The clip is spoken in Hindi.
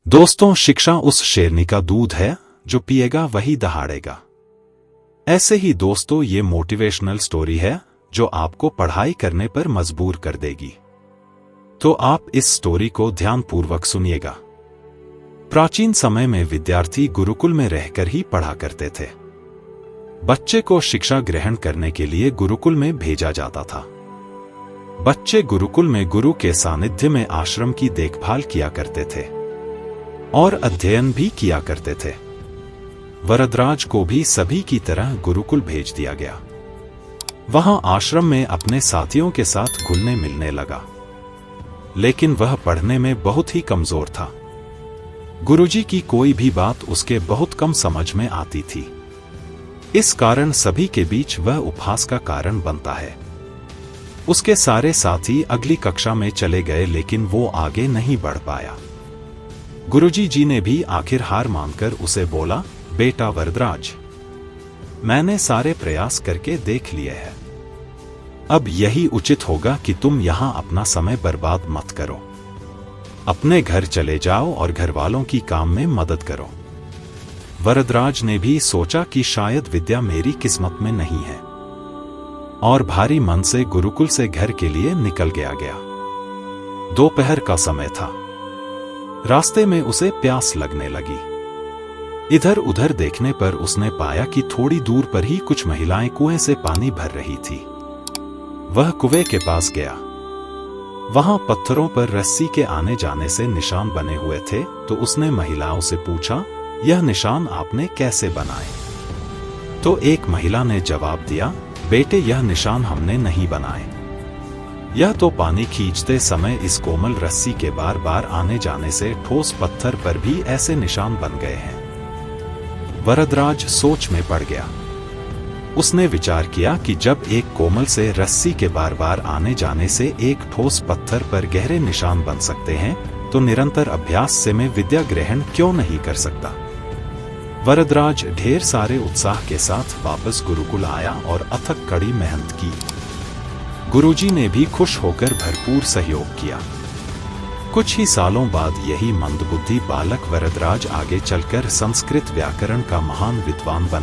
दोस्तों, शिक्षा उस शेरनी का दूध है जो पिएगा वही दहाड़ेगा। ऐसे ही दोस्तों, ये मोटिवेशनल स्टोरी है जो आपको पढ़ाई करने पर मजबूर कर देगी। तो आप इस स्टोरी को ध्यानपूर्वक सुनिएगा। प्राचीन समय में विद्यार्थी गुरुकुल में रहकर ही पढ़ा करते थे। बच्चे को शिक्षा ग्रहण करने के लिए गुरुकुल में भेजा जाता था। बच्चे गुरुकुल में गुरु के सानिध्य में आश्रम की देखभाल किया करते थे और अध्ययन भी किया करते थे। वरदराज को भी सभी की तरह गुरुकुल भेज दिया गया। वहां आश्रम में अपने साथियों के साथ घुलने मिलने लगा, लेकिन वह पढ़ने में बहुत ही कमजोर था। गुरुजी की कोई भी बात उसके बहुत कम समझ में आती थी। इस कारण सभी के बीच वह उपहास का कारण बनता है। उसके सारे साथी अगली कक्षा में चले गए, लेकिन वो आगे नहीं बढ़ पाया। गुरुजी जी ने भी आखिर हार मानकर उसे बोला, बेटा वरदराज, मैंने सारे प्रयास करके देख लिए हैं। अब यही उचित होगा कि तुम यहां अपना समय बर्बाद मत करो। अपने घर चले जाओ और घर वालों की काम में मदद करो। वरदराज ने भी सोचा कि शायद विद्या मेरी किस्मत में नहीं है, और भारी मन से गुरुकुल से घर के लिए निकल गया। दोपहर का समय था। रास्ते में उसे प्यास लगने लगी। इधर उधर देखने पर उसने पाया कि थोड़ी दूर पर ही कुछ महिलाएं कुएं से पानी भर रही थी। वह कुएं के पास गया। वहां पत्थरों पर रस्सी के आने जाने से निशान बने हुए थे। तो उसने महिलाओं से पूछा, यह निशान आपने कैसे बनाए? तो एक महिला ने जवाब दिया, बेटे, यह निशान हमने नहीं बनाए। यह तो पानी खींचते समय इस कोमल रस्सी के बार बार आने जाने से ठोस पत्थर पर भी ऐसे निशान बन गए हैं। वरदराज सोच में पड़ गया। उसने विचार किया कि जब एक कोमल से रस्सी के बार बार आने जाने से एक ठोस पत्थर पर गहरे निशान बन सकते हैं, तो निरंतर अभ्यास से मैं विद्या ग्रहण क्यों नहीं कर सकता। वरदराज ढेर सारे उत्साह के साथ वापस गुरुकुल आया और अथक कड़ी मेहनत की। गुरुजी ने भी खुश होकर भरपूर सहयोग किया। कुछ ही सालों बाद यही मंदबुद्धि बालक वरदराज आगे चलकर संस्कृत व्याकरण का महान विद्वान बना।